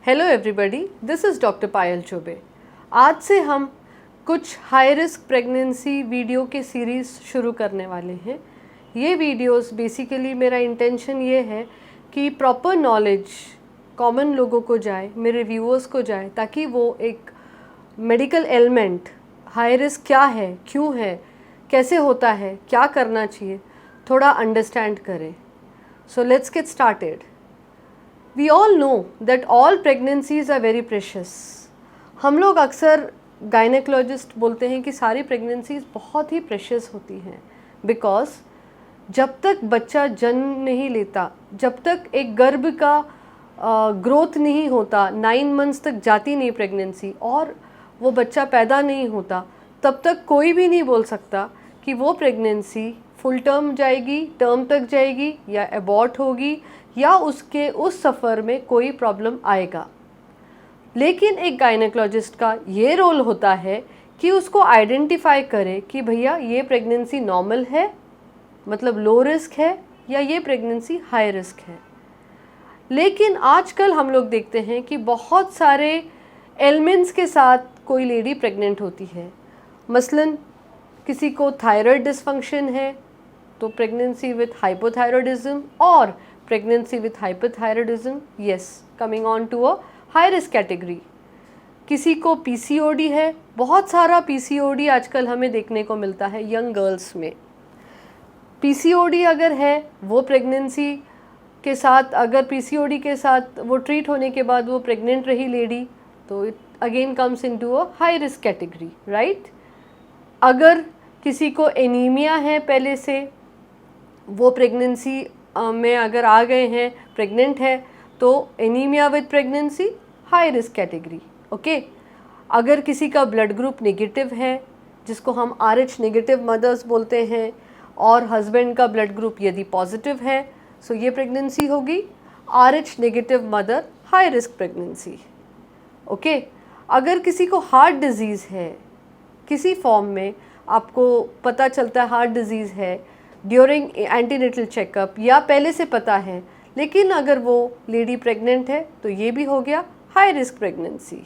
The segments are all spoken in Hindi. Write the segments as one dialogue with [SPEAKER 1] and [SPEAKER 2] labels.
[SPEAKER 1] Hello everybody, this is doctor Payal Choubey. आज से हम कुछ हाई रिस्क प्रेगनेंसी वीडियो के सीरीज़ शुरू करने वाले हैं। ये वीडियोस बेसिकली मेरा इंटेंशन ये है कि प्रॉपर नॉलेज कॉमन लोगों को जाए, मेरे व्यूअर्स को जाए, ताकि वो एक मेडिकल एलिमेंट हाई रिस्क क्या है, क्यों है, कैसे होता है, क्या करना चाहिए, थोड़ा अंडरस्टैंड करें। So let's get started. We all know that all pregnancies are very precious. हम लोग अक्सर गायनेकोलॉजिस्ट बोलते हैं कि सारी प्रेगनेंसीज बहुत ही प्रेशियस होती हैं, बिकॉज जब तक बच्चा जन्म नहीं लेता, जब तक एक गर्भ का ग्रोथ नहीं होता, 9 मंथ्स तक जाती नहीं प्रेगनेंसी और वो बच्चा पैदा नहीं होता, तब तक कोई भी नहीं बोल सकता कि वो प्रेगनेंसी फुल टर्म जाएगी, टर्म तक जाएगी या एबॉर्ट होगी या उसके उस सफ़र में कोई प्रॉब्लम आएगा। लेकिन एक गायनेकोलॉजिस्ट का ये रोल होता है कि उसको आइडेंटिफाई करे कि भैया ये प्रेगनेंसी नॉर्मल है, मतलब लो रिस्क है, या ये प्रेगनेंसी हाई रिस्क है। लेकिन आजकल हम लोग देखते हैं कि बहुत सारे एलिमेंट्स के साथ कोई लेडी प्रेग्नेंट होती है। मसलन किसी को थायराइड डिसफंक्शन है तो प्रेगनेंसी विथ हाइपोथायरॉयडिज्म, और pregnancy with hypothyroidism, yes, coming on to a high risk category. किसी को PCOD है, बहुत सारा PCOD आजकल हमें देखने को मिलता है यंग गर्ल्स में। PCOD अगर है, वो प्रेगनेंसी के साथ, अगर PCOD के साथ वो ट्रीट होने के बाद वो प्रेग्नेंट रही लेडी, तो it again comes into a high risk category, right. अगर किसी को एनीमिया है पहले से, वो प्रेगनेंसी में अगर आ गए हैं, प्रेग्नेंट है, तो anaemia with pregnancy high risk category, okay. अगर किसी का ब्लड ग्रुप नेगेटिव है, जिसको हम RH नेगेटिव मदर्स बोलते हैं, और हस्बैंड का ब्लड ग्रुप यदि पॉजिटिव है, सो ये प्रेगनेंसी होगी RH negative mother high risk pregnancy, okay. अगर किसी को हार्ट डिजीज़ है, किसी फॉर्म में आपको पता चलता है हार्ट डिजीज़ है ड्यूरिंग एंटीनेटल चेकअप, या पहले से पता है, लेकिन अगर वो लेडी प्रेग्नेंट है, तो ये भी हो गया हाई रिस्क प्रेगनेंसी।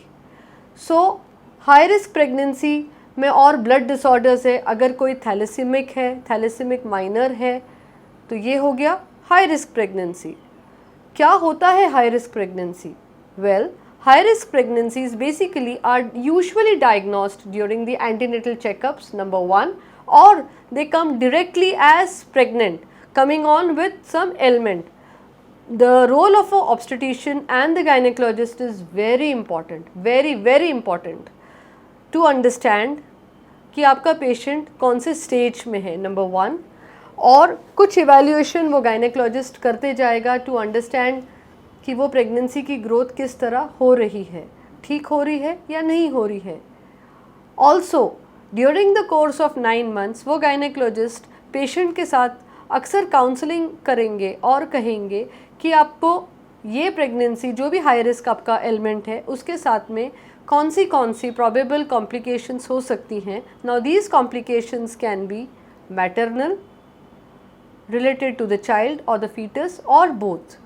[SPEAKER 1] सो हाई रिस्क प्रेगनेंसी में और ब्लड डिसऑर्डर्स है, अगर कोई थैलेसीमिक है, थैलेसीमिक माइनर है, तो ये हो गया हाई रिस्क प्रेगनेंसी। क्या होता है high risk pregnancy? Well, high risk pregnancies basically are usually diagnosed during the antenatal checkups, number 1, or they come directly as pregnant, coming on with some ailment. The role of an obstetrician and the gynecologist is very important, very very important to understand कि आपका पेशेंट कौन से स्टेज में है, नंबर 1, और कुछ इवैल्यूएशन वो गायनेकोलॉजिस्ट करते जाएगा टू अंडरस्टैंड कि वो प्रेगनेंसी की ग्रोथ किस तरह हो रही है, ठीक हो रही है या नहीं हो रही है। Also during the course of 9 months वो गायनेकोलॉजिस्ट पेशेंट के साथ अक्सर काउंसलिंग करेंगे और कहेंगे कि आपको ये प्रेगनेंसी, जो भी हाई रिस्क आपका एलिमेंट है, उसके साथ में कौन सी प्रॉबेबल कॉम्प्लिकेशंस हो सकती हैं। Now these complications can be maternal, related to the child और द फीटस, और बोथ।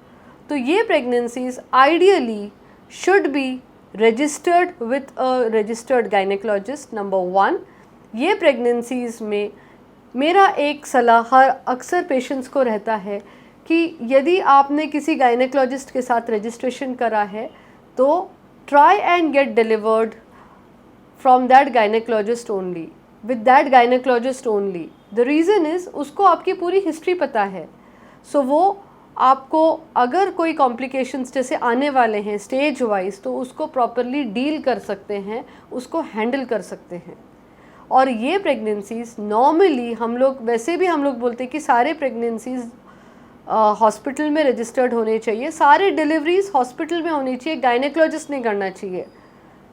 [SPEAKER 1] तो ये pregnancies ideally should be registered with a registered gynaecologist, number 1। ये प्रेगनेंसीज में मेरा एक सलाह अक्सर पेशेंट्स को रहता है कि यदि आपने किसी गायनेकोलॉजिस्ट के साथ रजिस्ट्रेशन करा है, तो try and get delivered from that gynaecologist only, with that gynaecologist only. The reason is उसको आपकी पूरी हिस्ट्री पता है, सो वो आपको अगर कोई कॉम्प्लिकेशंस जैसे आने वाले हैं स्टेज वाइज, तो उसको प्रॉपरली डील कर सकते हैं, उसको हैंडल कर सकते हैं। और ये प्रेगनेंसीज नॉर्मली हम लोग बोलते हैं कि सारे प्रेगनेंसीज हॉस्पिटल में रजिस्टर्ड होने चाहिए, सारे डिलीवरीज हॉस्पिटल में होनी चाहिए, गायनेकोलॉजिस्ट नहीं करना चाहिए,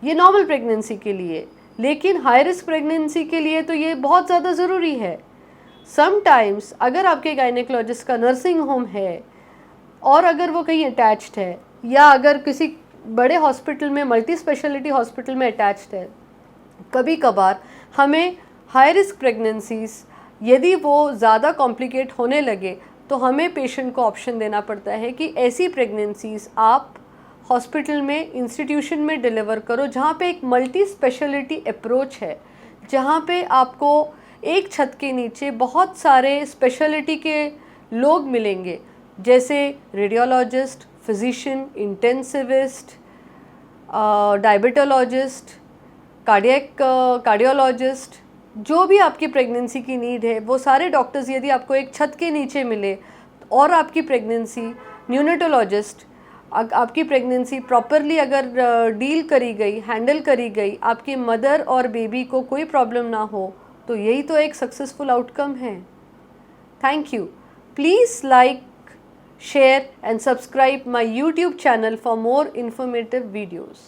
[SPEAKER 1] ये नॉर्मल प्रेगनेंसी के लिए। लेकिन हाई रिस्क प्रेगनेंसी के लिए तो ये बहुत ज़्यादा ज़रूरी है। समटाइम्स अगर आपके गायनेकोलॉजिस्ट का नर्सिंग होम है, और अगर वो कहीं अटैच्ड है, या अगर किसी बड़े हॉस्पिटल में, मल्टी स्पेशलिटी हॉस्पिटल में अटैच्ड है, कभी कभार हमें हाई रिस्क प्रेगनेंसीज यदि वो ज़्यादा कॉम्प्लिकेट होने लगे, तो हमें पेशेंट को ऑप्शन देना पड़ता है कि ऐसी प्रेगनेंसीज आप हॉस्पिटल में, इंस्टीट्यूशन में डिलीवर करो जहाँ पे एक मल्टी स्पेशलिटी अप्रोच है, जहाँ पे आपको एक छत के नीचे बहुत सारे स्पेशलिटी के लोग मिलेंगे, जैसे radiologist, physician, intensivist, diabetologist, cardiologist, जो भी आपकी प्रेगनेंसी की नीड है वो सारे डॉक्टर्स यदि आपको एक छत के नीचे मिले और आपकी प्रेगनेंसी, न्यूनेटोलॉजिस्ट, आपकी प्रेगनेंसी प्रॉपरली अगर डील करी गई, हैंडल करी गई, आपकी मदर और बेबी को कोई प्रॉब्लम ना हो, तो यही तो एक सक्सेसफुल आउटकम है। Thank you. Please like, share and subscribe my YouTube channel for more informative videos.